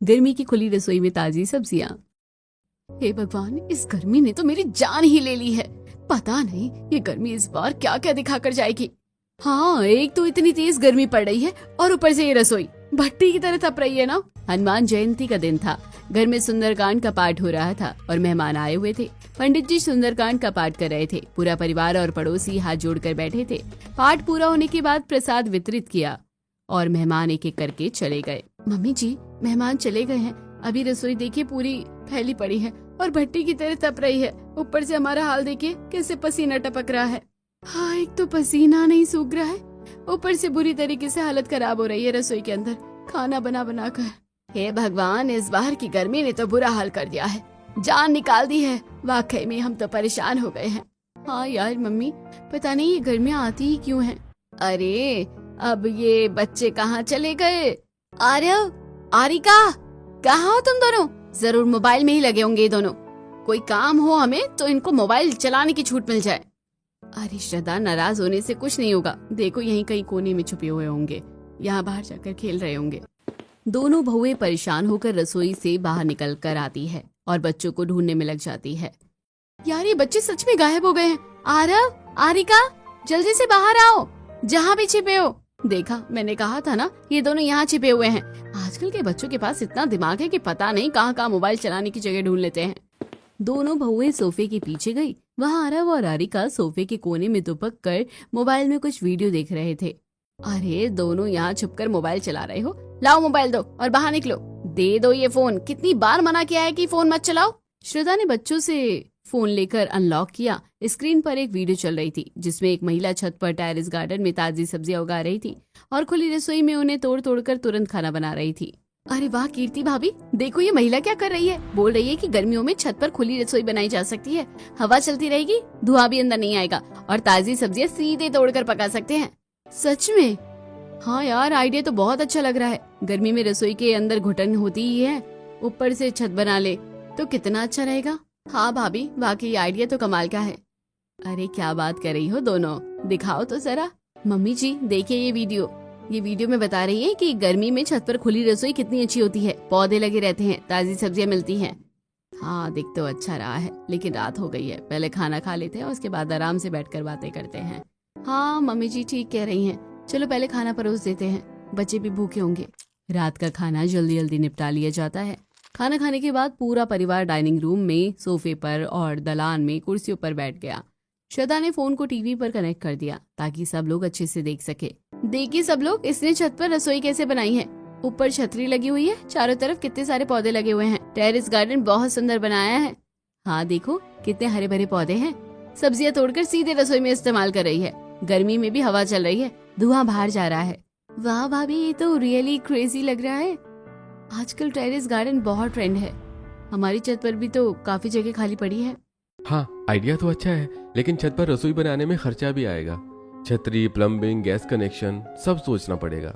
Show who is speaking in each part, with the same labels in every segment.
Speaker 1: गर्मी की खुली रसोई में ताजी सब्जियां। हे भगवान, इस गर्मी ने तो मेरी जान ही ले ली है। पता नहीं ये गर्मी इस बार क्या क्या दिखा कर जाएगी। हाँ, एक तो इतनी तेज गर्मी पड़ रही है और ऊपर से ये रसोई भट्टी की तरह तप रही है ना। हनुमान जयंती का दिन था। घर में सुंदरकांड का पाठ हो रहा था और मेहमान आए हुए थे। पंडित जी सुंदरकांड का पाठ कर रहे थे। पूरा परिवार और पड़ोसी हाथ जोड़कर बैठे थे। पाठ पूरा होने के बाद प्रसाद वितरित किया और मेहमान एक एक करके चले गए। मम्मी जी, मेहमान चले गए हैं। अभी रसोई देखिए पूरी फैली पड़ी है और भट्टी की तरह तप रही है। ऊपर से हमारा हाल देखिए कैसे पसीना टपक रहा है। हाँ, एक तो पसीना नहीं सूख रहा है, ऊपर से बुरी तरीके से हालत खराब हो रही है रसोई के अंदर खाना बना बना कर। हे भगवान, इस बार की गर्मी ने तो बुरा हाल कर दिया है, जान निकाल दी है। वाकई में हम तो परेशान हो गए हैं। हाँ यार मम्मी, पता नहीं ये गर्मियाँ आती ही क्यों हैं। अरे अब ये बच्चे कहाँ चले गए? आर्यव, आरिका, कहाँ हो तुम दोनों? जरूर मोबाइल में ही लगे होंगे ये दोनों। कोई काम हो हमें तो इनको मोबाइल चलाने की छूट मिल जाए। अरे श्रद्धा, नाराज होने से कुछ नहीं होगा। देखो यहीं कहीं कोने में छुपे हुए होंगे, यहाँ बाहर जाकर खेल रहे होंगे। दोनों बहुएं परेशान होकर रसोई से बाहर निकल कर आती है और बच्चों को ढूंढने में लग जाती है। यार ये बच्चे सच में गायब हो गए हैं। आरव, आरिका, जल्दी से बाहर आओ, जहाँ भी छिपे हो। देखा, मैंने कहा था ना, ये दोनों यहाँ छिपे हुए हैं। आजकल के बच्चों के पास इतना दिमाग है कि पता नहीं कहाँ कहाँ मोबाइल चलाने की जगह ढूंढ लेते हैं। दोनों बहुएं सोफे के पीछे गई। वहाँ आरव और आरिका सोफे के कोने में दुबक कर मोबाइल में कुछ वीडियो देख रहे थे। अरे दोनों यहाँ छुपकर मोबाइल चला रहे हो? लाओ मोबाइल दो और बाहर निकलो। दे दो ये फोन। कितनी बार मना किया है कि फोन मत चलाओ। श्रद्धा ने बच्चों से फोन लेकर अनलॉक किया। स्क्रीन पर एक वीडियो चल रही थी जिसमें एक महिला छत पर टेरेस गार्डन में ताजी सब्जियां उगा रही थी और खुली रसोई में उन्हें तोड़ तोड़ कर तुरंत खाना बना रही थी। अरे वाह कीर्ति भाभी, देखो ये महिला क्या कर रही है। बोल रही है कि गर्मियों में छत पर खुली रसोई बनाई जा सकती है, हवा चलती रहेगी, धुआं भी अंदर नहीं आएगा और ताजी सब्जियां सीधे तोड़कर पका सकते हैं। सच में? हाँ यार, आइडिया तो बहुत अच्छा लग रहा है। गर्मी में रसोई के अंदर घुटन होती ही है, ऊपर से छत बना ले तो कितना अच्छा रहेगा। हाँ भाभी, वाकई आइडिया तो कमाल का है। अरे क्या बात कर रही हो दोनों, दिखाओ तो जरा। मम्मी जी देखिए ये वीडियो में बता रही है कि गर्मी में छत पर खुली रसोई कितनी अच्छी होती है। पौधे लगे रहते हैं, ताजी सब्जियां मिलती हैं। हाँ, दिख तो अच्छा रहा है, लेकिन रात हो गई है। पहले खाना खा लेते हैं, उसके बाद आराम से बैठकर बातें करते हैं। हाँ मम्मी जी ठीक कह रही हैं। चलो पहले खाना परोस देते हैं, बच्चे भी भूखे होंगे। रात का खाना जल्दी जल्दी निपटा लिया जाता है। खाना खाने के बाद पूरा परिवार डाइनिंग रूम में सोफे पर और दलान में कुर्सियों पर बैठ गया। श्रद्धा ने फोन को टीवी पर कनेक्ट कर दिया ताकि सब लोग अच्छे से देख सके। देखिए सब लोग, इसने छत पर रसोई कैसे बनाई है। ऊपर छतरी लगी हुई है, चारों तरफ कितने सारे पौधे लगे हुए हैं। टेरेस गार्डन बहुत सुंदर बनाया है। हाँ देखो कितने हरे भरे पौधे हैं। सब्जियां तोड़कर सीधे रसोई में इस्तेमाल कर रही है। गर्मी में भी हवा चल रही है, धुआं बाहर जा रहा है। वाह भाभी, ये तो रियली क्रेजी लग रहा है। आजकल टेरेस गार्डन बहुत ट्रेंड है। हमारी छत पर भी तो काफी जगह खाली पड़ी है।
Speaker 2: हाँ, आइडिया तो अच्छा है, लेकिन छत पर रसोई बनाने में खर्चा भी आएगा। छतरी, प्लम्बिंग, गैस कनेक्शन सब सोचना पड़ेगा।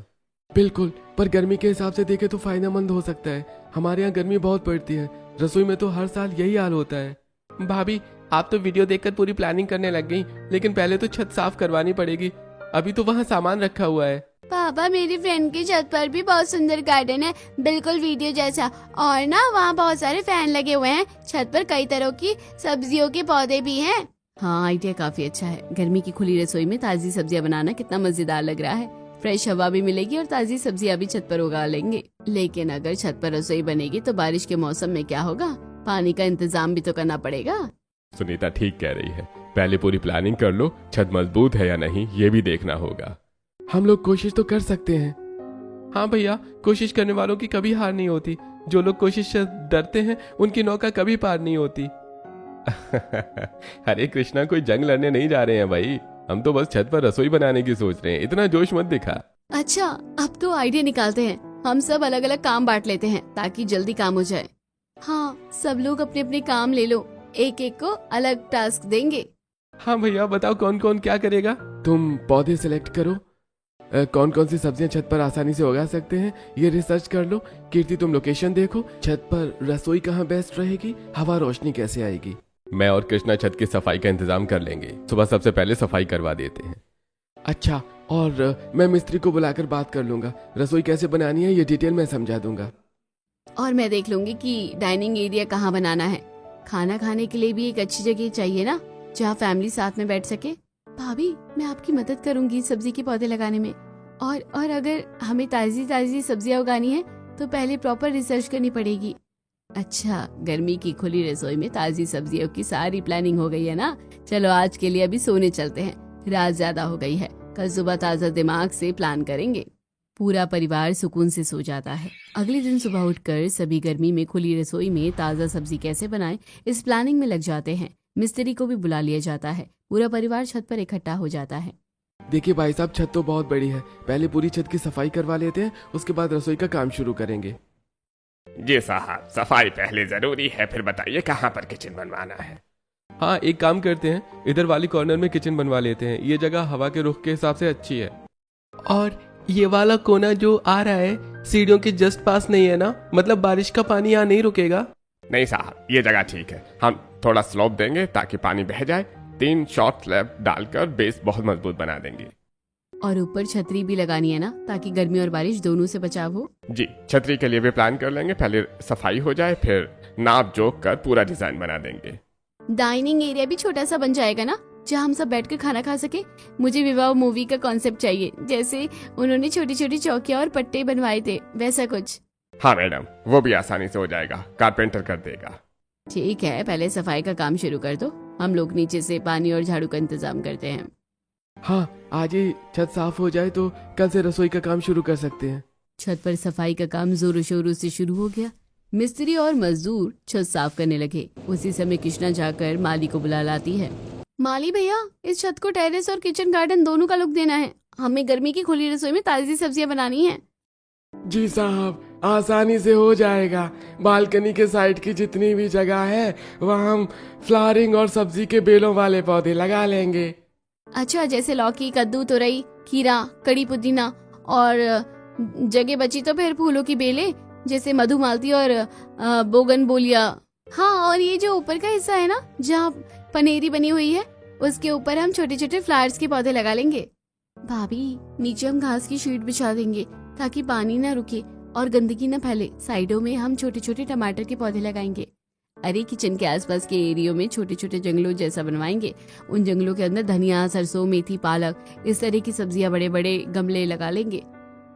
Speaker 2: बिल्कुल, पर गर्मी के हिसाब से देखे तो फायदेमंद हो सकता है। हमारे यहाँ गर्मी बहुत पड़ती है, रसोई में तो हर साल यही हाल होता है। भाभी, आप तो वीडियो देखकर पूरी प्लानिंग करने लग गई, लेकिन पहले तो छत साफ करवानी पड़ेगी। अभी तो वहाँ सामान रखा हुआ है।
Speaker 1: पापा, मेरी फ्रेंड की छत पर भी बहुत सुंदर गार्डन है, बिल्कुल वीडियो जैसा। और ना वहाँ बहुत सारे फैन लगे हुए हैं। छत पर कई तरह की सब्जियों के पौधे भी हैं। हाँ, आइडिया काफी अच्छा है। गर्मी की खुली रसोई में ताजी सब्जियां बनाना कितना मजेदार लग रहा है। फ्रेश हवा भी मिलेगी और ताजी सब्जियां भी छत पर उगा लेंगे। लेकिन अगर छत पर रसोई बनेगी तो बारिश के मौसम में क्या होगा? पानी का इंतजाम भी तो करना पड़ेगा।
Speaker 2: सुनीता ठीक कह रही है, पहले पूरी प्लानिंग कर लो। छत मजबूत है या नहीं ये भी देखना होगा। हम लोग कोशिश तो कर सकते हैं। हाँ भैया, कोशिश करने वालों की कभी हार नहीं होती। जो लोग कोशिश से डरते हैं उनकी नौका कभी पार नहीं होती। हरे कृष्णा, कोई जंग लड़ने नहीं जा रहे हैं भाई, हम तो बस छत पर रसोई बनाने की सोच रहे हैं। इतना जोश मत दिखा।
Speaker 1: अच्छा, अब तो आइडिया निकालते हैं। हम सब अलग अलग काम बांट लेते हैं ताकि जल्दी काम हो जाए। हाँ, सब लोग अपने अपने काम ले लो, एक एक को अलग टास्क देंगे।
Speaker 2: हाँ भैया, बताओ कौन कौन क्या करेगा। तुम पौधे सिलेक्ट करो, कौन कौन सी सब्जियां छत पर आसानी से उगा सकते हैं ये रिसर्च कर लो। कीर्ति, तुम लोकेशन देखो, छत पर रसोई कहाँ बेस्ट रहेगी, हवा रोशनी कैसे आएगी। मैं और कृष्णा छत की सफाई का इंतजाम कर लेंगे। सुबह सबसे पहले सफाई करवा देते हैं। अच्छा, और मैं मिस्त्री को बुलाकर बात कर लूंगा। रसोई कैसे बनानी है ये डिटेल में समझा दूंगा।
Speaker 1: और मैं देख लूंगी कि डाइनिंग एरिया कहाँ बनाना है। खाना खाने के लिए भी एक अच्छी जगह चाहिए ना, जहाँ फैमिली साथ में बैठ सके। भाभी, मैं आपकी मदद करूंगी सब्जी के पौधे लगाने में। और अगर हमें ताजी ताजी सब्जियां उगानी है तो पहले प्रॉपर रिसर्च करनी पड़ेगी। अच्छा, गर्मी की खुली रसोई में ताजी सब्जियों की सारी प्लानिंग हो गई है ना। चलो आज के लिए अभी सोने चलते हैं, रात ज्यादा हो गई है। कल सुबह ताजा दिमाग से प्लान करेंगे। पूरा परिवार सुकून से सो जाता है। अगले दिन सुबह उठकर सभी गर्मी में खुली रसोई में ताजा सब्जी कैसे बनाएं, इस प्लानिंग में लग जाते हैं। मिस्त्री को भी बुला लिया जाता है। पूरा परिवार छत पर इकट्ठा हो जाता है।
Speaker 2: देखिए भाई साहब, छत तो बहुत बड़ी है, पहले पूरी छत की सफाई करवा लेते हैं, उसके बाद रसोई का काम शुरू करेंगे।
Speaker 3: जी साहब, सफाई पहले जरूरी है, फिर बताइए कहाँ पर किचन बनवाना है।
Speaker 2: हाँ, एक काम करते हैं, इधर वाली कॉर्नर में किचन बनवा लेते हैं। ये जगह हवा के रुख के हिसाब से अच्छी है। और ये वाला कोना जो आ रहा है सीढ़ियों के जस्ट पास नहीं है ना, मतलब बारिश का पानी यहाँ नहीं रुकेगा?
Speaker 3: नहीं साहब, ये जगह ठीक है। हम थोड़ा स्लोप देंगे ताकि पानी बह जाए। 3 शॉर्ट स्लैब डालकर बेस बहुत मजबूत बना देंगे।
Speaker 1: और ऊपर छतरी भी लगानी है ना, ताकि गर्मी और बारिश दोनों से बचाव हो।
Speaker 3: जी, छतरी के लिए भी प्लान कर लेंगे। पहले सफाई हो जाए, फिर नाप जोक कर पूरा डिजाइन बना देंगे।
Speaker 1: डाइनिंग एरिया भी छोटा सा बन जाएगा ना, जहाँ हम सब बैठकर खाना खा सके। मुझे विवाह मूवी का कॉन्सेप्ट चाहिए, जैसे उन्होंने छोटी छोटी चौकियां और पट्टे बनवाए थे, वैसा कुछ।
Speaker 3: हाँ मैडम, वो भी आसानी से हो जाएगा, कारपेंटर कर देगा।
Speaker 1: ठीक है, पहले सफाई का काम शुरू कर दो। हम लोग नीचे से पानी और झाड़ू का इंतजाम करते हैं।
Speaker 2: हाँ, आज ही छत साफ हो जाए तो कल से रसोई का काम शुरू कर सकते हैं।
Speaker 1: छत पर सफाई का काम जोरों शोरों से शुरू हो गया। मिस्त्री और मजदूर छत साफ करने लगे। उसी समय कृष्णा जाकर माली को बुला लाती है। माली भैया, इस छत को टेरेस और किचन गार्डन दोनों का लुक देना है। हमें गर्मी की खुली रसोई में ताजी सब्जियां बनानी है।
Speaker 2: जी साहब, आसानी से हो जाएगा। बालकनी के साइड की जितनी भी जगह है वहाँ हम फ्लावरिंग और सब्जी के बेलों वाले पौधे लगा लेंगे।
Speaker 1: अच्छा, जैसे लौकी, कद्दू, तुरई, खीरा, कड़ी पुदीना, और जगह बची तो फिर फूलों की बेलें, जैसे मधुमालती और बोगनबोलिया। हाँ, और ये जो ऊपर का हिस्सा है ना, जहाँ पनेरी बनी हुई है, उसके ऊपर हम छोटे छोटे फ्लावर्स के पौधे लगा लेंगे। भाभी, नीचे हम घास की शीट बिछा देंगे ताकि पानी ना रुके और गंदगी न फैले। साइडों में हम छोटे छोटे टमाटर के पौधे लगाएंगे। अरे, किचन के आसपास के एरियो में छोटे छोटे जंगलों जैसा बनवाएंगे। उन जंगलों के अंदर धनिया, सरसों, मेथी, पालक, इस तरह की सब्जियां बड़े बड़े गमले लगा लेंगे।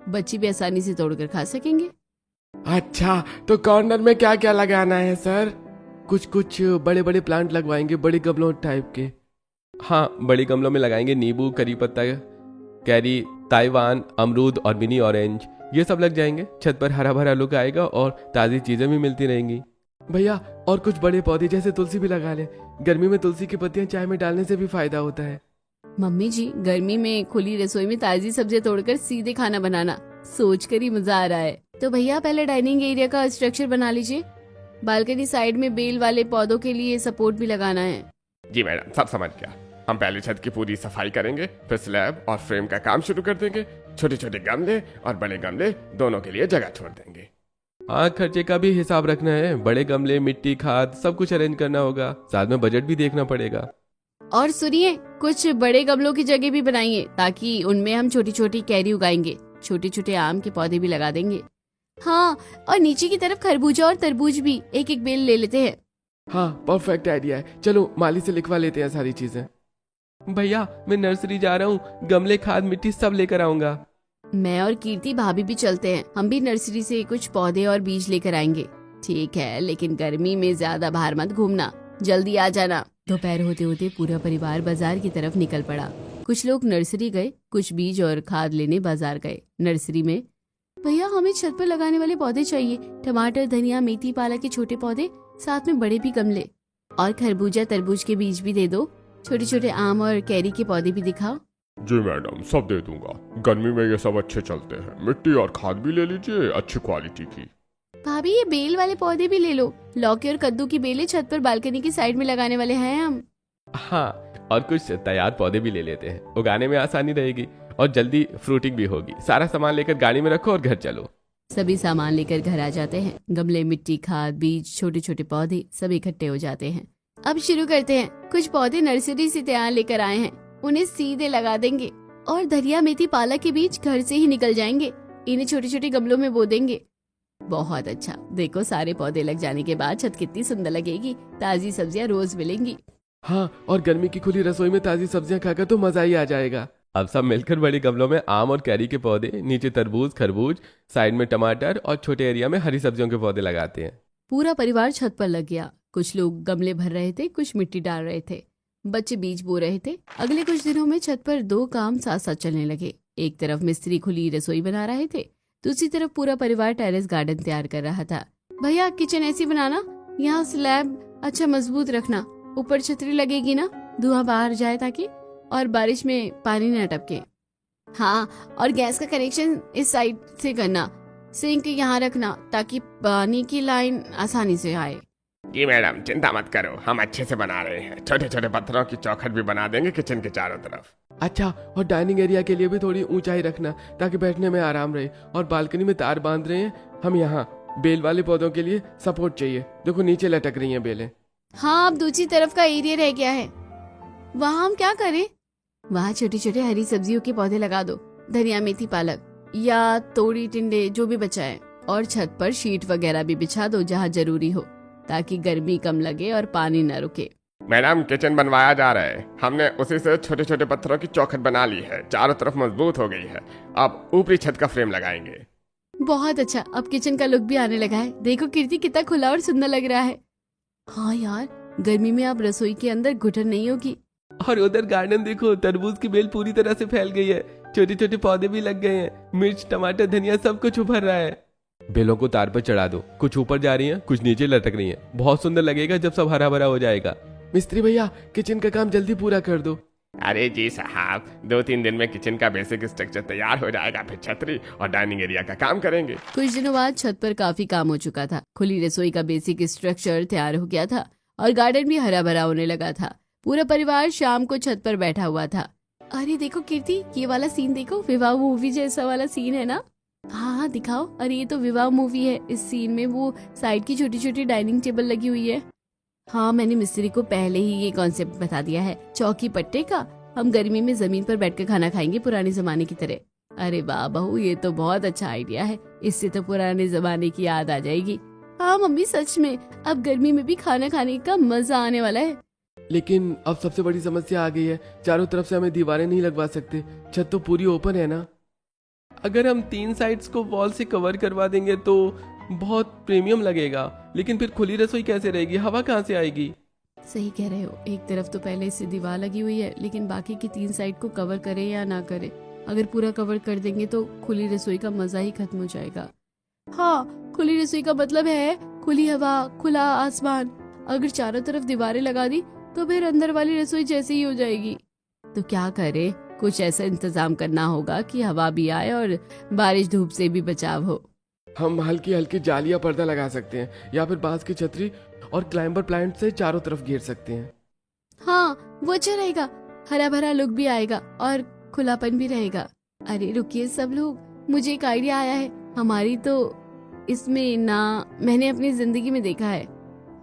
Speaker 1: बच्चे भी आसानी से तोड़कर खा सकेंगे।
Speaker 2: अच्छा, तो कॉर्नर में क्या क्या लगाना है सर? कुछ बड़े बड़े प्लांट लगवाएंगे, बड़े गमलों टाइप के। हाँ, बड़े गमलों में लगाएंगे नींबू, करी पत्ता, कैरी, ताइवान, अमरूद और मिनी ऑरेंज, ये सब लग जाएंगे। छत पर हरा भरा लुक आएगा और ताज़ी चीजें भी मिलती रहेंगी। भैया, और कुछ बड़े पौधे जैसे तुलसी भी लगा लें। गर्मी में तुलसी की पत्तियां चाय में डालने से भी फायदा होता है।
Speaker 1: मम्मी जी, गर्मी में खुली रसोई में ताजी सब्जियां तोड़कर सीधे खाना बनाना सोच कर ही मजा आ रहा है। तो भैया, पहले डाइनिंग एरिया का स्ट्रक्चर बना लीजिए। बालकनी साइड में बेल वाले पौधों के लिए सपोर्ट भी लगाना है।
Speaker 3: जी मैडम, सब समझ गया। हम पहले छत की पूरी सफाई करेंगे, फिर स्लैब और फ्रेम का काम शुरू कर देंगे। छोटे छोटे गमले और बड़े गमले दोनों के लिए जगह छोड़ देंगे।
Speaker 2: हाँ, खर्चे का भी हिसाब रखना है। बड़े गमले, मिट्टी, खाद, सब कुछ अरेंज करना होगा। साथ में बजट भी देखना पड़ेगा।
Speaker 1: और सुनिए, कुछ बड़े गमलों की जगह भी बनाइए ताकि उनमें हम छोटी छोटी कैरी उगाएंगे। छोटे छोटे आम के पौधे भी लगा देंगे। हाँ, और नीचे की तरफ खरबूजा और तरबूज भी एक एक बेल ले लेते हैं।
Speaker 2: हाँ, परफेक्ट आइडिया है। चलो माली से लिखवा लेते हैं सारी चीजें। भैया, मैं नर्सरी जा रहा हूँ, गमले, खाद, मिट्टी सब लेकर आऊंगा।
Speaker 1: मैं और कीर्ति भाभी भी चलते हैं। हम भी नर्सरी से कुछ पौधे और बीज लेकर आएंगे। ठीक है, लेकिन गर्मी में ज्यादा बाहर मत घूमना, जल्दी आ जाना। दोपहर होते होते पूरा परिवार बाजार की तरफ निकल पड़ा। कुछ लोग नर्सरी गए, कुछ बीज और खाद लेने बाजार गए। नर्सरी में, भैया, हमें छत पर लगाने वाले पौधे चाहिए। टमाटर, धनिया, मेथी, पालक के छोटे पौधे, साथ में बड़े भी गमले, और खरबूजा, तरबूज के बीज भी दे दो। छोटे छोटे आम और कैरी के पौधे भी दिखाओ।
Speaker 3: जी मैडम, सब दे दूंगा। गर्मी में ये सब अच्छे चलते हैं। मिट्टी और खाद भी ले लीजिए, अच्छी क्वालिटी की।
Speaker 1: भाभी, ये बेल वाले पौधे भी ले लो। लौकी और कद्दू की बेलें छत पर बालकनी की साइड में लगाने वाले हैं हम।
Speaker 2: हाँ, और कुछ तैयार पौधे भी ले लेते हैं। उगाने में आसानी रहेगी और जल्दी फ्रूटिंग भी होगी। सारा सामान लेकर गाड़ी में रखो और घर चलो।
Speaker 1: सभी सामान लेकर घर आ जाते हैं। गमले, मिट्टी, खाद, बीज, छोटे छोटे पौधे सब इकट्ठे हो जाते हैं। अब शुरू करते हैं। कुछ पौधे नर्सरी से तैयार लेकर आए हैं, उन्हें सीधे लगा देंगे। और धनिया, मेथी, पालक के बीज घर से ही निकल जाएंगे। इन्हें छोटे छोटे गमलों में बो देंगे। बहुत अच्छा, देखो सारे पौधे लग जाने के बाद छत कितनी सुंदर लगेगी, ताजी सब्जियां रोज मिलेंगी।
Speaker 2: हाँ, और गर्मी की खुली रसोई में ताजी सब्जियां खाकर तो मजा ही आ जाएगा। अब सब मिलकर बड़े गमलों में आम और कैरी के पौधे, नीचे तरबूज खरबूज, साइड में टमाटर और छोटे एरिया में हरी सब्जियों के पौधे लगाते हैं।
Speaker 1: पूरा परिवार छत पर लग गया। कुछ लोग गमले भर रहे थे, कुछ मिट्टी डाल रहे थे, बच्चे बीज बो रहे थे। अगले कुछ दिनों में छत पर दो काम साथ साथ चलने लगे। एक तरफ मिस्त्री खुली रसोई बना रहे थे, दूसरी तरफ पूरा परिवार टेरेस गार्डन तैयार कर रहा था। भैया किचन ऐसी बनाना, यहाँ स्लैब अच्छा मजबूत रखना, ऊपर छतरी लगेगी ना, धुआं बाहर जाए ताकि, और बारिश में पानी न टपके। हाँ, और गैस का कनेक्शन इस साइड से करना, सिंक यहाँ रखना ताकि पानी की लाइन आसानी से आए।
Speaker 3: जी मैडम, चिंता मत करो, हम अच्छे से बना रहे हैं। छोटे छोटे पत्थरों की चौखट भी बना देंगे किचन के चारों तरफ।
Speaker 2: अच्छा, और डाइनिंग एरिया के लिए भी थोड़ी ऊंचाई रखना ताकि बैठने में आराम रहे। और बालकनी में तार बांध रहे हैं हम, यहाँ बेल वाले पौधों के लिए सपोर्ट चाहिए। देखो नीचे लटक रही हैं बेलें।
Speaker 1: हाँ, अब दूसरी तरफ का एरिया रह गया है, वहाँ हम क्या करें? वहाँ छोटे छोटे हरी सब्जियों के पौधे लगा दो, धनिया मेथी पालक या तोड़ी टिंडे जो भी बचा है। और छत पर शीट वगैरह भी बिछा दो जहाँ जरूरी हो, ताकि गर्मी कम लगे और पानी न रुके।
Speaker 3: मैडम, किचन बनवाया जा रहा है, हमने उसी से छोटे छोटे पत्थरों की चौखट बना ली है, चारों तरफ मजबूत हो गई है। अब ऊपरी छत का फ्रेम लगाएंगे।
Speaker 1: बहुत अच्छा, अब किचन का लुक भी आने लगा है। देखो कीर्ति, कितना खुला और सुंदर लग रहा है। हाँ यार, गर्मी में अब रसोई के अंदर घुटन नहीं होगी।
Speaker 2: और उधर गार्डन देखो, तरबूज की बेल पूरी तरह से फैल गई है, छोटे छोटे पौधे भी लग गए हैं, मिर्च टमाटर धनिया सब कुछ उभर रहा है। बेलों को तार पर चढ़ा दो, कुछ ऊपर जा रही हैं, कुछ नीचे लटक रही हैं। बहुत सुंदर लगेगा जब सब हरा भरा हो जाएगा। मिस्त्री भैया, किचन का काम जल्दी पूरा कर दो।
Speaker 3: अरे जी साहब, 2-3 दिन में किचन का बेसिक स्ट्रक्चर तैयार हो जाएगा, फिर छतरी और डाइनिंग एरिया का काम करेंगे।
Speaker 1: कुछ दिनों बाद छत पर काफी काम हो चुका था। खुली रसोई का बेसिक स्ट्रक्चर तैयार हो गया था और गार्डन भी हरा भरा होने लगा था। पूरा परिवार शाम को छत पर बैठा हुआ था। अरे देखो कीर्ति, ये वाला सीन देखो, विवाह मूवी जैसा वाला सीन है ना? हाँ हाँ दिखाओ। अरे ये तो विवाह मूवी है। इस सीन में वो साइड की छोटी छोटी डाइनिंग टेबल लगी हुई है। हाँ, मैंने मिस्त्री को पहले ही ये कॉन्सेप्ट बता दिया है, चौकी पट्टे का। हम गर्मी में जमीन पर बैठकर खाना खाएंगे पुराने जमाने की तरह। अरे वाह बहू, ये तो बहुत अच्छा आइडिया है, इससे तो पुराने जमाने की याद आ जाएगी। हाँ मम्मी, सच में अब गर्मी में भी खाना खाने का मजा आने वाला है।
Speaker 2: लेकिन अब सबसे बड़ी समस्या आ गई है, चारों तरफ से हमें दीवारें नहीं लगवा सकते, छत तो पूरी ओपन है ना। अगर हम 3 साइड्स को वॉल से कवर करवा देंगे तो बहुत प्रीमियम लगेगा, लेकिन फिर खुली रसोई कैसे रहेगी, हवा कहाँ से आएगी?
Speaker 1: सही कह रहे हो, एक तरफ तो पहले से दीवार लगी हुई है, लेकिन बाकी की 3 साइड को कवर करें या ना करें। अगर पूरा कवर कर देंगे तो खुली रसोई का मजा ही खत्म हो जाएगा। हाँ, खुली रसोई का मतलब है खुली हवा, खुला आसमान। अगर चारों तरफ दीवारें लगा दी तो फिर अंदर वाली रसोई जैसी ही हो जाएगी। तो क्या करें? कुछ ऐसा इंतजाम करना होगा कि हवा भी आए और बारिश धूप से भी बचाव हो।
Speaker 2: हम हल्की हल्की जालियां पर्दा लगा सकते हैं, या फिर बांस की छतरी और क्लाइंबर प्लांट से चारों तरफ घेर सकते हैं।
Speaker 1: हाँ, वो अच्छा रहेगा, हरा भरा लुक भी आएगा और खुलापन भी रहेगा। अरे रुकिए सब लोग, मुझे एक आइडिया आया है। हमारी तो इसमें ना, मैंने अपनी जिंदगी में देखा है,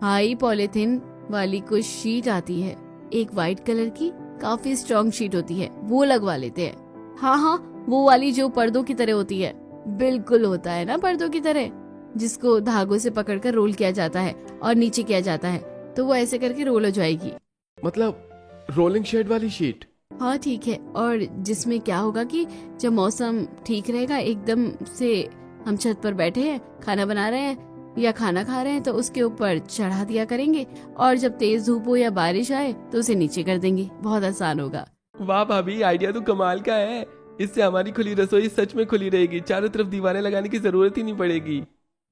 Speaker 1: हाई पॉलीथिन वाली कुछ शीट आती है, एक वाइट कलर की काफी स्ट्रॉन्ग शीट होती है, वो लगवा लेते हैं। हाँ हाँ, वो वाली जो पर्दों की तरह होती है। बिल्कुल होता है ना पर्दों की तरह, जिसको धागों से पकड़कर रोल किया जाता है और नीचे किया जाता है, तो वो ऐसे करके रोल हो जाएगी।
Speaker 2: मतलब रोलिंग शेड वाली शीट?
Speaker 1: हाँ ठीक है। और जिसमें क्या होगा कि जब मौसम ठीक रहेगा, एकदम से हम छत पर बैठे हैं, खाना बना रहे हैं या खाना खा रहे हैं, तो उसके ऊपर चढ़ा दिया करेंगे, और जब तेज धूप हो या बारिश आए तो उसे नीचे कर देंगे। बहुत आसान होगा।
Speaker 2: वाह भाभी, आइडिया तो कमाल का है। इससे हमारी खुली रसोई सच में खुली रहेगी, चारों तरफ दीवारें लगाने की जरूरत ही नहीं पड़ेगी।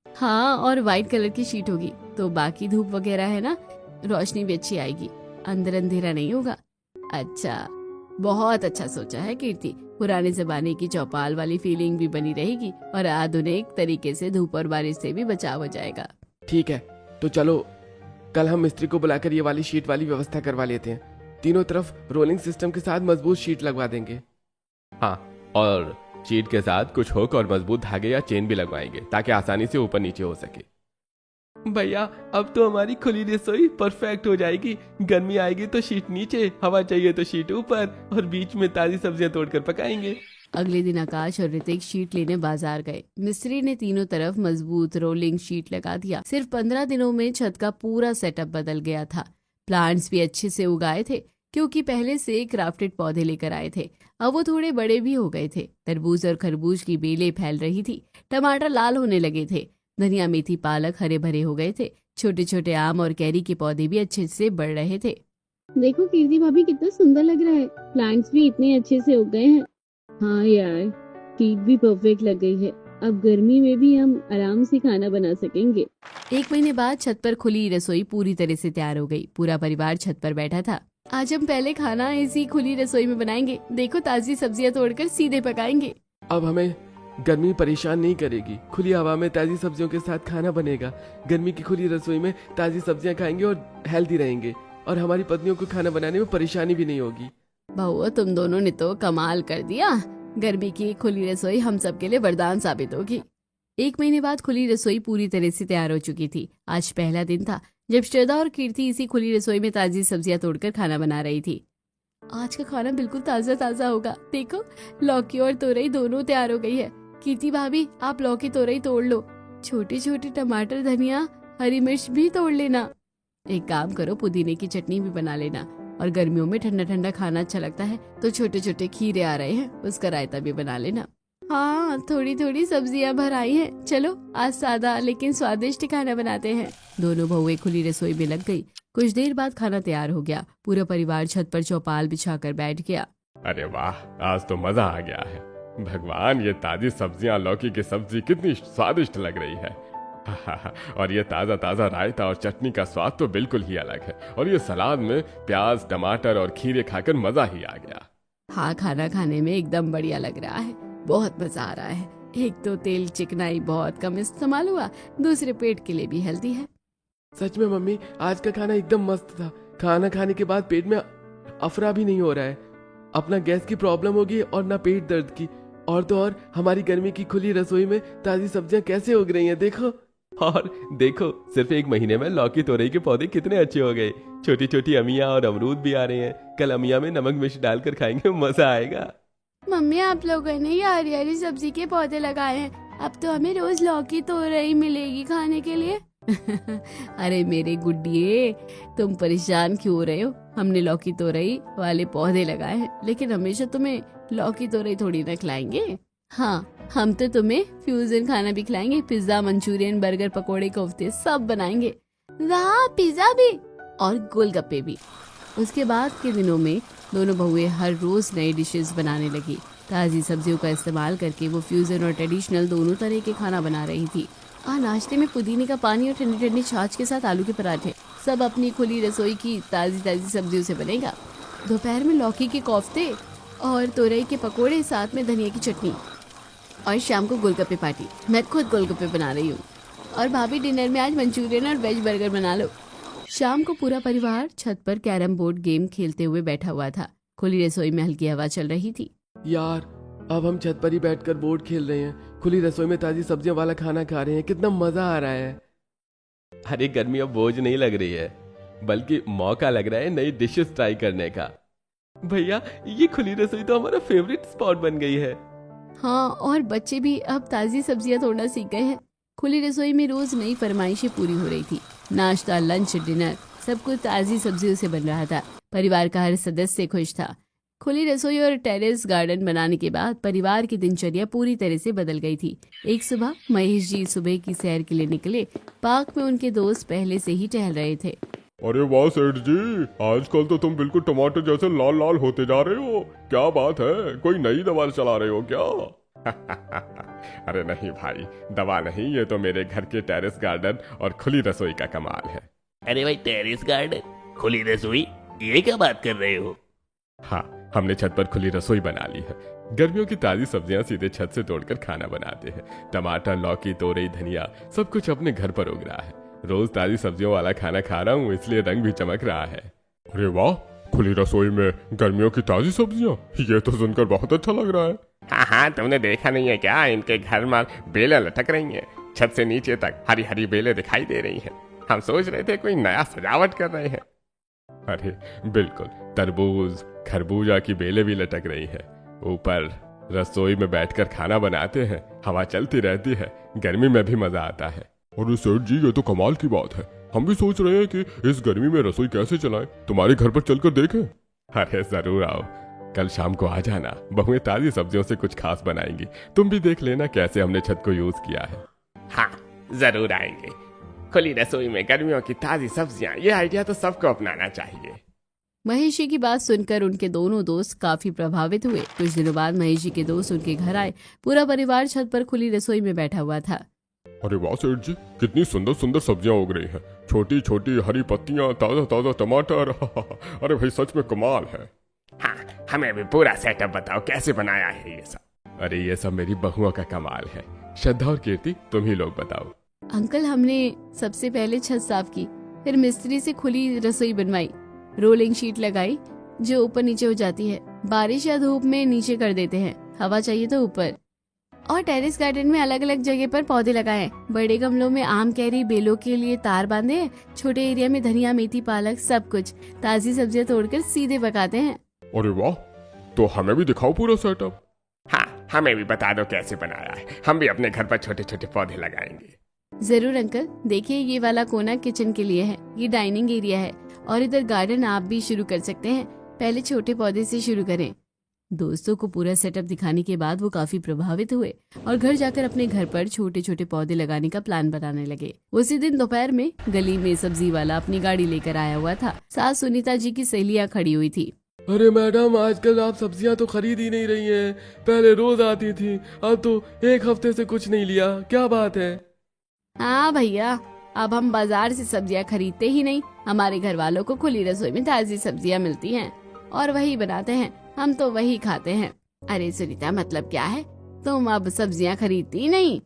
Speaker 1: हाँ, और व्हाइट कलर की शीट होगी तो बाकी धूप वगैरह है ना, रोशनी भी अच्छी आएगी, अंदर अंधेरा नहीं होगा। अच्छा, बहुत अच्छा सोचा है कीर्ति। पुराने जमाने की चौपाल वाली फीलिंग भी बनी रहेगी और आधुनिक तरीके से धूप और बारिश से भी बचाव हो जाएगा।
Speaker 2: ठीक है, तो चलो कल हम मिस्त्री को बुलाकर ये वाली शीट वाली व्यवस्था करवा लेते हैं। तीनों तरफ रोलिंग सिस्टम के साथ मजबूत शीट लगवा देंगे। हाँ, और शीट के साथ कुछ हुक और मजबूत धागे या चेन भी लगवाएंगे ताकि आसानी से ऊपर नीचे हो सके। भैया, अब तो हमारी खुली रसोई परफेक्ट हो जाएगी। गर्मी आएगी तो शीट नीचे, हवा चाहिए तो शीट ऊपर, और बीच में ताजी सब्जियां तोड़कर पकाएंगे।
Speaker 1: अगले दिन आकाश और ऋतिक शीट लेने बाजार गए। मिस्त्री ने तीनों तरफ मजबूत रोलिंग शीट लगा दिया। सिर्फ 15 दिनों में छत का पूरा सेटअप बदल गया था। प्लांट्स भी अच्छे से उगाए थे क्योंकि पहले से क्राफ्टेड पौधे लेकर आए थे। अब वो थोड़े बड़े भी हो गए थे। तरबूज और खरबूज की बेलें फैल रही थी। टमाटर लाल होने लगे थे। धनिया, मेथी, पालक हरे भरे हो गए थे। छोटे छोटे आम और कैरी के पौधे भी अच्छे से बढ़ रहे थे।
Speaker 4: देखो कीर्ति भाभी, कितना सुंदर लग रहा है। प्लांट्स भी इतने अच्छे से उग गए हैं। हाँ यार, शीट भी परफेक्ट लग गई है। अब गर्मी में भी हम आराम से खाना बना सकेंगे।
Speaker 1: 1 महीने बाद छत पर खुली रसोई पूरी तरह से तैयार हो गई। पूरा परिवार छत पर बैठा था। आज हम पहले खाना इसी खुली रसोई में बनाएंगे। देखो, ताजी सब्जियां तोड़कर सीधे पकाएंगे।
Speaker 2: अब हमें गर्मी परेशान नहीं करेगी। खुली हवा में ताजी सब्जियों के साथ खाना बनेगा। गर्मी की खुली रसोई में ताजी सब्जियां खाएंगे और हेल्दी रहेंगे, और हमारी पत्नियों को खाना बनाने में परेशानी भी नहीं होगी।
Speaker 1: बहू, तुम दोनों ने तो कमाल कर दिया। गर्मी की खुली रसोई हम सबके लिए वरदान साबित होगी। 1 महीने बाद खुली रसोई पूरी तरह से तैयार हो चुकी थी। आज पहला दिन था जब श्रद्धा और कीर्ति इसी खुली रसोई में ताजी सब्जियां तोड़कर खाना बना रही थी। आज का खाना बिल्कुल ताजा ताजा होगा। देखो, लौकी और तोरई दोनों तैयार हो गई है। कीर्ति भाभी, आप लौकी तोरई तोड़ लो। छोटे छोटे टमाटर, धनिया, हरी मिर्च भी तोड़ लेना। एक काम करो, पुदीने की चटनी भी बना लेना। और गर्मियों में ठंडा ठंडा खाना अच्छा लगता है, तो छोटे छोटे खीरे आ रहे हैं, उसका रायता भी बना लेना। हाँ, थोड़ी थोड़ी सब्जियां भर आई हैं। चलो, आज सादा लेकिन स्वादिष्ट खाना बनाते हैं। दोनों बहुएं खुली रसोई में लग गई। कुछ देर बाद खाना तैयार हो गया। पूरा परिवार छत पर चौपाल बिछाकर बैठ गया।
Speaker 3: अरे वाह, आज तो मजा आ गया है। भगवान, ये ताजी सब्जियां, लौकी की सब्जी कितनी स्वादिष्ट लग रही है। और ये ताजा ताजा रायता और चटनी का स्वाद तो बिल्कुल ही अलग है। और ये सलाद में प्याज, टमाटर और खीरे खाकर मजा ही आ गया।
Speaker 1: हाँ, खाना खाने में एकदम बढ़िया लग रहा है। बहुत मजा आ रहा है। एक तो तेल चिकनाई बहुत कम इस्तेमाल हुआ, दूसरे पेट के लिए भी हेल्दी है।
Speaker 2: सच में मम्मी, आज का खाना एकदम मस्त था। खाना खाने के बाद पेट में अफरा भी नहीं हो रहा है। अपना गैस की प्रॉब्लम होगी और ना पेट दर्द की। और तो और हमारी गर्मी की खुली रसोई में ताजी सब्जियां कैसे उग रही हैं, देखो। और देखो, सिर्फ 1 महीने में लौकी तोरई के पौधे कितने अच्छे हो गए। छोटी छोटी अमिया और अमरूद भी आ रहे हैं। कल अमिया में नमक मिर्च डालकर खाएंगे, मजा आएगा।
Speaker 1: मम्मी, आप लोगों ने ये हरी हरी सब्जी के पौधे लगाए हैं। अब तो हमें रोज लौकी तोरई मिलेगी खाने के लिए। अरे मेरे गुड्डिए, तुम परेशान क्यों हो रहे हो? हमने लौकी तोरई वाले पौधे लगाए हैं, लेकिन हमेशा तुम्हें लौकी तोरई थोड़ी ना खिलाएंगे। हाँ, हम तो तुम्हें फ्यूजन खाना भी खिलाएंगे। पिज्जा, मंचूरियन, बर्गर, पकोड़े, कोफ्ते सब बनाएंगे। वाह, पिज्जा भी और गोलगप्पे भी। उसके बाद के दिनों में दोनों बहुएं हर रोज नई डिशेस बनाने लगी। ताजी सब्जियों का इस्तेमाल करके वो फ्यूजन और ट्रेडिशनल दोनों तरह के खाना बना रही थी। नाश्ते में पुदीने का पानी और ठंडी ठंडी छाछ के साथ आलू के पराठे, सब अपनी खुली रसोई की ताजी ताजी सब्जियों से बनेगा। दोपहर में लौकी के कोफ्ते और तोरई के पकोड़े, साथ में धनिया की चटनी। और शाम को गोलगप्पे पार्टी। मैं खुद गोलगप्पे बना रही हूँ। और भाभी, डिनर में आज मंचूरियन और वेज बर्गर बना लो। शाम को पूरा परिवार छत पर कैरम बोर्ड गेम खेलते हुए बैठा हुआ था। खुली रसोई में हल्की हवा चल रही थी।
Speaker 2: यार, अब हम छत पर ही बैठकर बोर्ड खेल रहे हैं, खुली रसोई में ताजी सब्जियों वाला खाना खा रहे हैं। कितना मजा आ रहा है। अरे गर्मी अब बोझ नहीं लग रही है, बल्कि मौका लग रहा है नई डिशेस ट्राई करने का। भैया, ये खुली रसोई तो हमारा फेवरेट स्पॉट बन गई है।
Speaker 1: हाँ, और बच्चे भी अब ताजी सब्जियां तोड़ना सीख गए हैं। खुली रसोई में रोज नई फरमाइशें पूरी हो रही थी। नाश्ता, लंच, डिनर सब कुछ ताजी सब्जियों से बन रहा था। परिवार का हर सदस्य खुश था। खुली रसोई और टेरेस गार्डन बनाने के बाद परिवार की दिनचर्या पूरी तरह से बदल गई थी। एक सुबह महेश जी सुबह की सैर के लिए निकले। पार्क में उनके दोस्त पहले से ही टहल रहे थे।
Speaker 3: अरे वाह सेठ जी, आजकल तो तुम बिल्कुल टमाटर जैसे लाल लाल होते जा रहे हो। क्या बात है, कोई नई दवा चला रहे हो क्या? अरे नहीं भाई, दवा नहीं, ये तो मेरे घर के टेरेस गार्डन और खुली रसोई का कमाल है।
Speaker 5: अरे भाई, टेरेस गार्डन, खुली रसोई, ये क्या बात कर रहे हो?
Speaker 3: हाँ, हमने छत पर खुली रसोई बना ली है। गर्मियों की ताजी सब्जियां सीधे छत से तोड़कर खाना बनाते हैं। टमाटर, लौकी, तोरई, धनिया सब कुछ अपने घर पर उग रहा है। रोज ताजी सब्जियों वाला खाना खा रहा हूँ, इसलिए रंग भी चमक रहा है। अरे वाह, खुली रसोई में गर्मियों की ताजी सब्जियां, ये तो सुनकर बहुत अच्छा लग रहा है। हाँ हाँ, तुमने देखा नहीं है क्या? इनके घर में बेलें लटक रही हैं। छत से नीचे तक हरी हरी बेलें दिखाई दे रही हैं। हम सोच रहे थे कोई नया सजावट कर रहे हैं। अरे बिल्कुल, तरबूज, खरबूजा की बेलें भी लटक रही है। ऊपर रसोई में बैठकर खाना बनाते हैं, हवा चलती रहती है, गर्मी में भी मजा आता है।
Speaker 2: अरे सेठ जी, ये तो कमाल की बात है। हम भी सोच रहे हैं कि इस गर्मी में रसोई कैसे चलाएं, तुम्हारे घर पर चलकर देखें।
Speaker 3: अरे जरूर आओ, कल शाम को आ जाना। बहुएं ताजी सब्जियों से कुछ खास बनाएंगी, तुम भी देख लेना कैसे हमने छत को यूज किया है।
Speaker 5: हाँ, जरूर आएंगे। खुली रसोई में गर्मियों की ताजी सब्जियां, ये आइडिया तो सबको अपनाना चाहिए।
Speaker 1: महेश जी की बात सुनकर उनके दोनों दोस्त काफी प्रभावित हुए। कुछ दिनों बाद महेश जी के दोस्त उनके घर आए। पूरा परिवार छत पर खुली रसोई में बैठा हुआ था।
Speaker 2: अरे वाह सेठ जी, कितनी सुंदर सुंदर सब्जियां उग रही हैं। छोटी छोटी हरी पत्तियां, ताजा ताजा टमाटर। अरे भाई सच में कमाल है।
Speaker 5: हाँ, हमें भी पूरा सेटअप बताओ, कैसे बनाया है ये सब।
Speaker 3: अरे ये सब मेरी बहुओं का कमाल है। श्रद्धा और कीर्ति, तुम ही लोग बताओ।
Speaker 1: अंकल, हमने सबसे पहले छत साफ की, फिर मिस्त्री से खुली रसोई बनवाई, रोलिंग शीट लगाई जो ऊपर नीचे हो जाती है। बारिश या धूप में नीचे कर देते हैं, हवा चाहिए तो ऊपर। और टेरेस गार्डन में अलग अलग जगह पर पौधे लगाए हैं। बड़े गमलों में आम, कैरी, बेलों के लिए तार बांधे हैं। छोटे एरिया में धनिया, मेथी, पालक, सब कुछ। ताजी सब्जियां तोड़कर सीधे पकाते हैं।
Speaker 2: अरे वाह, तो हमें भी दिखाओ पूरा सेटअप।
Speaker 5: हाँ, हमें भी बता दो कैसे बनाया है, हम भी अपने घर पर छोटे छोटे पौधे लगाएंगे।
Speaker 1: जरूर अंकल, देखिए ये वाला कोना किचन के लिए है, ये डाइनिंग एरिया है, और इधर गार्डन आप भी शुरू कर सकते हैं। पहले छोटे पौधे से शुरू करें। दोस्तों को पूरा सेटअप दिखाने के बाद वो काफी प्रभावित हुए और घर जाकर अपने घर पर छोटे छोटे पौधे लगाने का प्लान बनाने लगे। उसी दिन दोपहर में गली में सब्जी वाला अपनी गाड़ी लेकर आया हुआ था। सास सुनीता जी की सहेलियां खड़ी हुई थी।
Speaker 2: अरे मैडम, आजकल आप सब्जियां तो खरीद ही नहीं रही हैं। पहले रोज आती थी, अब तो एक हफ्ते से कुछ नहीं लिया, क्या बात है?
Speaker 1: हाँ भैया, अब हम बाजार से सब्जियां खरीदते ही नहीं। हमारे घर वालों को खुली रसोई में ताजी सब्जियां मिलती हैं और वही बनाते हैं, हम तो वही खाते हैं। अरे सुनीता, मतलब क्या है, तुम अब सब्जियां खरीदती नहीं?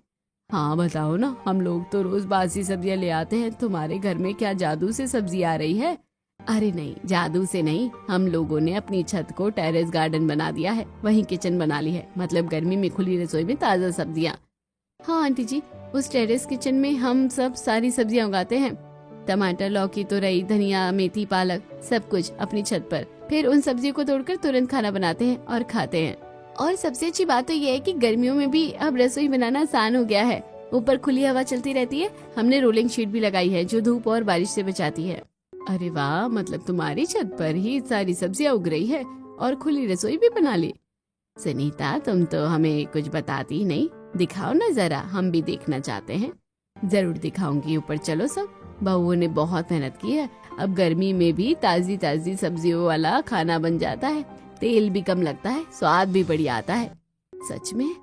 Speaker 1: हाँ बताओ ना, हम लोग तो रोज बासी सब्जियां ले आते हैं। तुम्हारे घर में क्या जादू से सब्जी आ रही है? अरे नहीं, जादू से नहीं, हम लोगों ने अपनी छत को टेरेस गार्डन बना दिया है, वहीं किचन बना ली है। मतलब गर्मी में खुली रसोई में ताजा सब्जियां। हाँ आंटी जी, उस टेरेस किचन में हम सब सारी सब्जियां उगाते हैं। टमाटर, लौकी, तुरई, धनिया, मेथी, पालक, सब कुछ अपनी छत पर। फिर उन सब्जियों को तोड़कर तुरंत खाना बनाते हैं और खाते हैं। और सबसे अच्छी बात तो ये है कि गर्मियों में भी अब रसोई बनाना आसान हो गया है। ऊपर खुली हवा चलती रहती है। हमने रोलिंग शीट भी लगाई है जो धूप और बारिश से बचाती है। अरे वाह, मतलब तुम्हारी छत पर ही सारी सब्जियां उग रही है और खुली रसोई भी बना ली। सुनीता, तुम तो हमें कुछ बताती ही नहीं, दिखाओ ना जरा, हम भी देखना चाहते हैं। जरूर दिखाऊंगी, ऊपर चलो सब। बहुओं ने बहुत मेहनत की है। अब गर्मी में भी ताजी ताजी सब्जियों वाला खाना बन जाता है। तेल भी कम लगता है, स्वाद भी बढ़िया आता है। सच में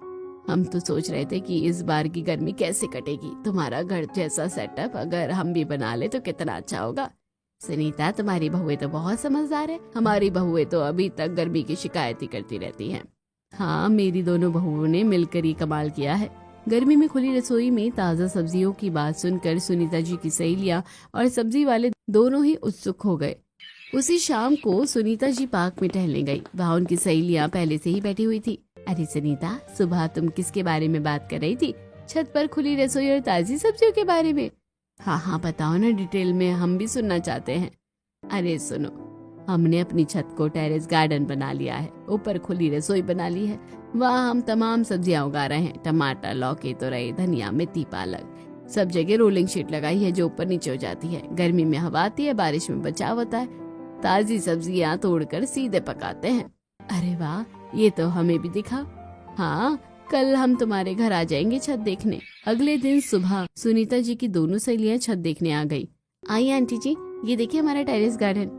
Speaker 1: हम तो सोच रहे थे कि इस बार की गर्मी कैसे कटेगी। तुम्हारा घर जैसा सेटअप अगर हम भी बना ले तो कितना अच्छा होगा। सुनीता, तुम्हारी बहुएं तो बहुत समझदार है। हमारी बहुएं तो अभी तक गर्मी की शिकायत ही करती रहती हैं। हाँ, मेरी दोनों बहुओं ने मिलकर ही कमाल किया है। गर्मी में खुली रसोई में ताजा सब्जियों की बात सुनकर सुनीता जी की सहेलियां और सब्जी वाले दोनों ही उत्सुक हो गए। उसी शाम को सुनीता जी पार्क में टहलने गई। वहाँ उनकी सहेलियां पहले से ही बैठी हुई थी। अरे सुनीता, सुबह तुम किसके बारे में बात कर रही थी? छत पर खुली रसोई और ताजी सब्जियों के बारे में? हाँ हाँ बताओ ना डिटेल में, हम भी सुनना चाहते हैं। अरे सुनो, हमने अपनी छत को टेरेस गार्डन बना लिया है। ऊपर खुली रसोई बना ली है। वहाँ हम तमाम सब्जियां उगा रहे हैं। टमाटर, लौकी, तुरई, धनिया, मेथी, पालक। सब जगह रोलिंग शीट लगाई है जो ऊपर नीचे हो जाती है। गर्मी में हवा आती है, बारिश में बचाव होता है। ताजी सब्जियां तोड़कर सीधे पकाते हैं। अरे वाह, ये तो हमें भी दिखा। हाँ, कल हम तुम्हारे घर आ जाएंगे छत देखने। अगले दिन सुबह सुनीता जी की दोनों सहेलियां छत देखने आ गई। आइए आंटी जी, ये देखिए हमारा टेरेस गार्डन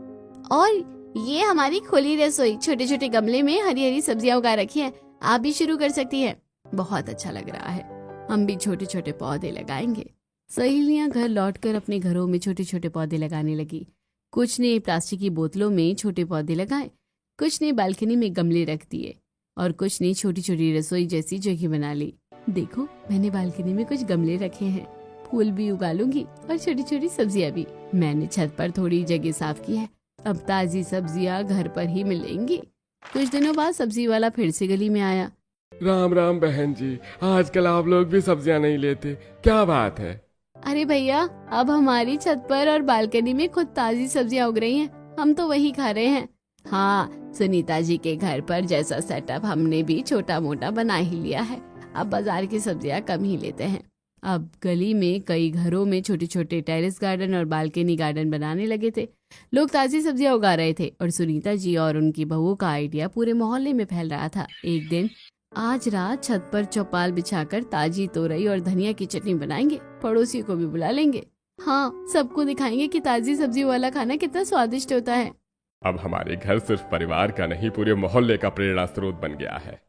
Speaker 1: और ये हमारी खुली रसोई। छोटे छोटे गमले में हरी हरी सब्जियां उगा रखी है, आप भी शुरू कर सकती हैं। बहुत अच्छा लग रहा है, हम भी छोटे छोटे पौधे लगाएंगे। सहेलियां घर लौटकर अपने घरों में छोटे छोटे पौधे लगाने लगी। कुछ ने प्लास्टिक की बोतलों में छोटे पौधे लगाए, कुछ ने बालकनी में गमले रख दिए और कुछ ने छोटी छोटी रसोई जैसी जगह बना ली। देखो, मैंने बालकनी में कुछ गमले रखे हैं, फूल भी उगा लूंगी और छोटी छोटी सब्जियां भी। मैंने छत पर थोड़ी जगह साफ की है, अब ताजी सब्जियां घर पर ही मिलेंगी। कुछ दिनों बाद सब्जी वाला फिर से गली में आया।
Speaker 2: राम राम बहन जी, आजकल आप लोग भी सब्जियां नहीं लेते, क्या बात है?
Speaker 1: अरे भैया, अब हमारी छत पर और बालकनी में खुद ताजी सब्जियां उग रही हैं, हम तो वही खा रहे हैं। हाँ, सुनीता जी के घर पर जैसा सेटअप हमने भी छोटा मोटा बना ही लिया है। अब बाजार की सब्जियां कम ही लेते हैं। अब गली में कई घरों में छोटे छोटे टेरेस गार्डन और बालकनी गार्डन बनाने लगे थे। लोग ताजी सब्जियां उगा रहे थे और सुनीता जी और उनकी बहू का आइडिया पूरे मोहल्ले में फैल रहा था। एक दिन आज रात छत पर चौपाल बिछाकर ताजी तोरई और धनिया की चटनी बनाएंगे। पड़ोसियों को भी बुला लेंगे। हाँ, सबको दिखाएंगे कि ताजी सब्जी वाला खाना कितना स्वादिष्ट होता है।
Speaker 3: अब हमारे घर सिर्फ परिवार का नहीं, पूरे मोहल्ले का प्रेरणा स्रोत बन गया है।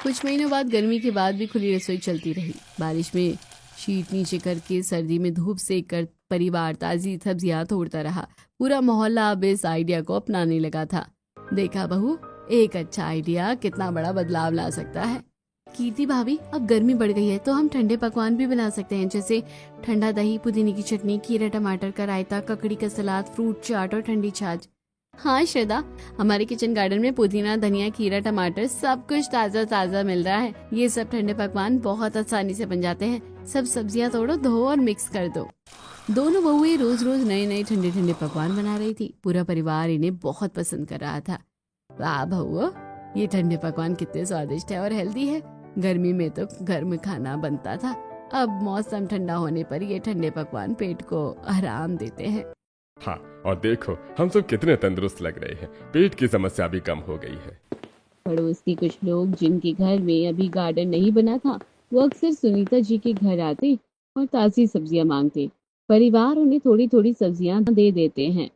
Speaker 1: कुछ महीनों बाद गर्मी के बाद भी खुली रसोई चलती रही। बारिश में शीट नीचे करके, सर्दी में धूप सेक कर परिवार ताजी सब्जियां तोड़ता रहा। पूरा मोहल्ला अब इस आइडिया को अपनाने लगा था। देखा बहू, एक अच्छा आइडिया कितना बड़ा बदलाव ला सकता है। कीर्ति भाभी, अब गर्मी बढ़ गई है तो हम ठंडे पकवान भी बना सकते हैं, जैसे ठंडा दही, पुदीने की चटनी, खीरा टमाटर का रायता, ककड़ी का सलाद, फ्रूट चाट और ठंडी छाछ। हाँ श्रद्धा, हमारे किचन गार्डन में पुदीना, धनिया, खीरा, टमाटर सब कुछ ताजा ताजा मिल रहा है। ये सब ठंडे पकवान बहुत आसानी से बन जाते हैं। सब सब्जियां तोड़ो, धो और मिक्स कर दो। दोनों बहुएं रोज रोज नए नए ठंडे ठंडे पकवान बना रही थी। पूरा परिवार इन्हें बहुत पसंद कर रहा था। वाह बहुओं, ये ठंडे पकवान कितने स्वादिष्ट है और हेल्दी है। गर्मी में तो घर में खाना बनता था, अब मौसम ठंडा होने पर ये ठंडे पकवान पेट को आराम देते हैं।
Speaker 3: हाँ, और देखो हम सब कितने तंदुरुस्त लग रहे हैं। पेट की समस्या भी कम हो गई है।
Speaker 4: पड़ोस के कुछ लोग जिनके घर में अभी गार्डन नहीं बना था, वो अक्सर सुनीता जी के घर आते और ताजी सब्जियां मांगते। परिवार उन्हें थोड़ी थोड़ी सब्जियां दे देते हैं।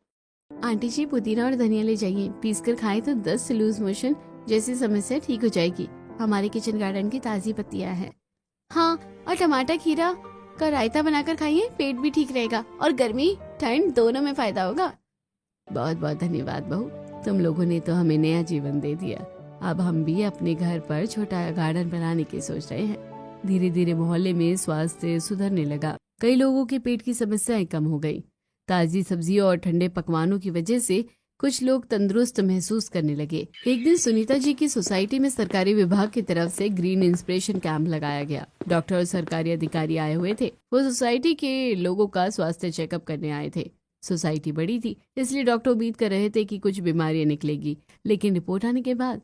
Speaker 1: आंटी जी, पुदीना और धनिया ले जाइए, पीस कर खाएं तो दस्त, लूज मोशन जैसी समस्या ठीक हो जाएगी। हमारे किचन गार्डन की ताजी पत्तियां हैं। हाँ, और टमाटर खीरा का रायता बनाकर खाइए, पेट भी ठीक रहेगा और गर्मी ठंड दोनों में फायदा होगा। बहुत बहुत धन्यवाद बहू, तुम लोगों ने तो हमें नया जीवन दे दिया। अब हम भी अपने घर पर छोटा गार्डन बनाने की सोच रहे हैं। धीरे धीरे मोहल्ले में स्वास्थ्य सुधरने लगा। कई लोगों के पेट की समस्याएं कम हो गई। ताजी सब्जियों और ठंडे पकवानों की वजह से कुछ लोग तंदुरुस्त महसूस करने लगे। एक दिन सुनीता जी की सोसाइटी में सरकारी विभाग की तरफ से ग्रीन इंस्पिरेशन कैंप लगाया गया। डॉक्टर और सरकारी अधिकारी आए हुए थे। वो सोसाइटी के लोगों का स्वास्थ्य चेकअप करने आए थे। सोसाइटी बड़ी थी, इसलिए डॉक्टर उम्मीद कर रहे थे कि कुछ बीमारियां निकलेगी, लेकिन रिपोर्ट आने के बाद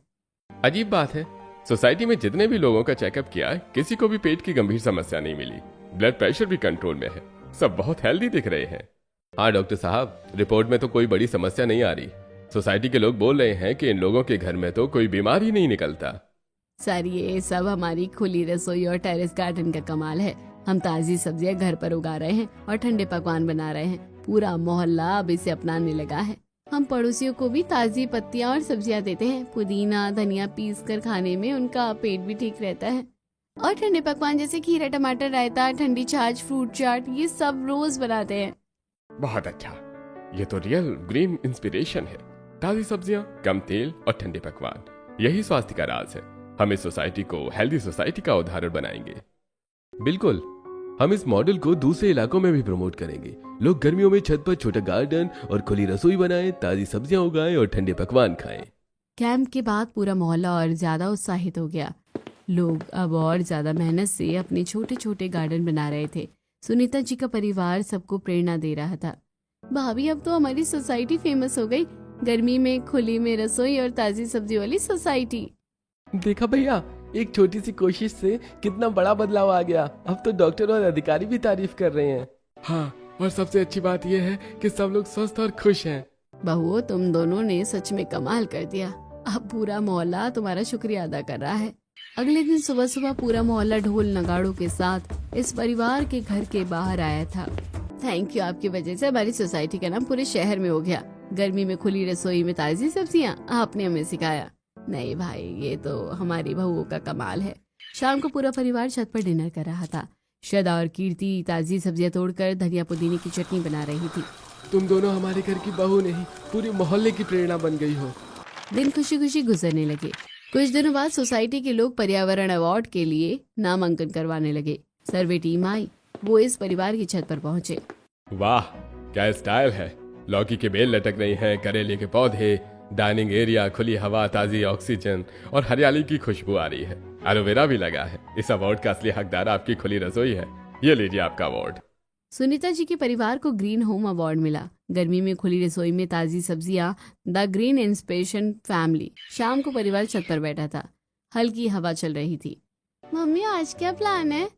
Speaker 3: अजीब बात है, सोसाइटी में जितने भी लोगों का चेकअप किया, किसी को भी पेट की गंभीर समस्या नहीं मिली। ब्लड प्रेशर भी कंट्रोल में है। सब बहुत हेल्दी दिख रहे हैं। हाँ डॉक्टर साहब, रिपोर्ट में तो कोई बड़ी समस्या नहीं आ रही। सोसाइटी के लोग बोल रहे हैं कि इन लोगों के घर में तो कोई बीमारी नहीं निकलता।
Speaker 1: सर, ये सब हमारी खुली रसोई और टेरेस गार्डन का कमाल है। हम ताजी सब्जियां घर पर उगा रहे हैं और ठंडे पकवान बना रहे हैं। पूरा मोहल्ला अब इसे अपनाने लगा है। हम पड़ोसियों को भी ताजी पत्तियां और सब्जियां देते हैं। पुदीना, धनिया पीस कर खाने में उनका पेट भी ठीक रहता है। और ठंडे पकवान जैसे खीरा टमाटर रायता, ठंडी छाछ, फ्रूट चाट, ये सब रोज बनाते हैं।
Speaker 3: बहुत अच्छा, ये तो रियल ग्रीन इंस्पिरेशन है। ताजी सब्जियां, कम तेल और ठंडे पकवान, यही स्वास्थ्य का राज है। हम इस सोसाइटी को हेल्दी सोसाइटी का उदाहरण बनाएंगे।
Speaker 2: बिल्कुल, हम इस मॉडल को दूसरे इलाकों में भी प्रमोट करेंगे। लोग गर्मियों में छत पर छोटा गार्डन और खुली रसोई बनाएं, ताजी सब्जियां उगाएं और ठंडे पकवान खाएं।
Speaker 1: कैंप के बाद पूरा मोहल्ला और ज्यादा उत्साहित हो गया। लोग अब और ज्यादा मेहनत से अपने छोटे छोटे गार्डन बना रहे थे। सुनीता जी का परिवार सबको प्रेरणा दे रहा था। भाभी, अब तो हमारी सोसाइटी फेमस हो गई। गर्मी में खुली में रसोई और ताजी सब्जी वाली सोसाइटी।
Speaker 2: देखा भैया, एक छोटी सी कोशिश से कितना बड़ा बदलाव आ गया। अब तो डॉक्टर और अधिकारी भी तारीफ कर रहे हैं।
Speaker 3: हाँ, और सबसे अच्छी बात यह है कि सब लोग स्वस्थ और खुश हैं।
Speaker 1: बहुओं, तुम दोनों ने सच में कमाल कर दिया। अब पूरा मोहल्ला तुम्हारा शुक्रिया अदा कर रहा है। अगले दिन सुबह सुबह पूरा मोहल्ला ढोल नगाड़ों के साथ इस परिवार के घर के बाहर आया था। थैंक यू, आपकी वजह से हमारी सोसाइटी का नाम पूरे शहर में हो गया। गर्मी में खुली रसोई में ताजी सब्जियां आपने हमें सिखाया। नहीं भाई, ये तो हमारी बहुओं का कमाल है। शाम को पूरा परिवार छत पर डिनर कर रहा था। श्रद्धा और कीर्ति ताजी सब्जियां तोड़कर धनिया पुदीने की चटनी बना रही थी।
Speaker 2: तुम दोनों हमारे घर की बहू नहीं, पूरे मोहल्ले की प्रेरणा बन गई हो।
Speaker 1: दिन खुशी खुशी गुजरने लगे। कुछ दिनों बाद सोसाइटी के लोग पर्यावरण अवार्ड के लिए नामांकन करवाने लगे। सर्वे टीम आई, वो इस परिवार की छत पर पहुंचे।
Speaker 3: वाह, क्या स्टाइल है। लौकी के बेल लटक रही हैं, करेले के पौधे, डाइनिंग एरिया, खुली हवा, ताजी ऑक्सीजन और हरियाली की खुशबू आ रही है। एलोवेरा भी लगा है। इस अवार्ड का असली हकदार आपकी खुली रसोई है। ये लीजिए आपका अवार्ड।
Speaker 1: सुनीता जी के परिवार को ग्रीन होम अवार्ड मिला। गर्मी में खुली रसोई में ताजी सब्जियां, द ग्रीन इंस्पिरेशन फैमिली। शाम को परिवार छत पर बैठा था, हल्की हवा चल रही थी। मम्मी आज क्या प्लान है?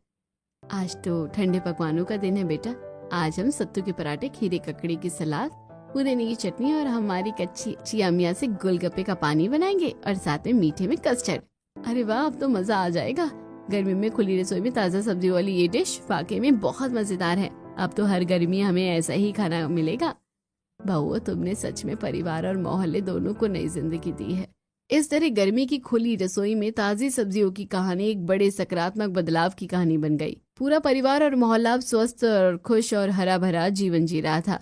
Speaker 1: आज तो ठंडे पकवानों का दिन है बेटा। आज हम सत्तू के पराठे, खीरे ककड़ी की सलाद, पुदीने की चटनी और हमारी कच्ची चिया से गोलगप्पे का पानी बनाएंगे और साथ में मीठे में कस्टर्ड। अरे वाह, अब तो मजा आ जाएगा। गर्मी में खुली रसोई में ताजा सब्जियों वाली ये डिश वाकई में बहुत मजेदार है। अब तो हर गर्मी हमें ऐसा ही खाना मिलेगा। बहू, तुमने सच में परिवार और मोहल्ले दोनों को नई जिंदगी दी है। इस तरह गर्मी की खुली रसोई में ताजी सब्जियों की कहानी एक बड़े सकारात्मक बदलाव की कहानी बन गई। पूरा परिवार और मोहल्ला अब स्वस्थ और खुश और हरा भरा जीवन जी रहा था।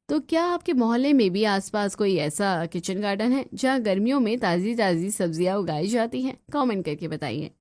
Speaker 1: तो क्या आपके मोहल्ले में भी आसपास कोई ऐसा किचन गार्डन है जहाँ गर्मियों में ताजी ताजी सब्जियां उगाई जाती हैं? कमेंट करके बताइए।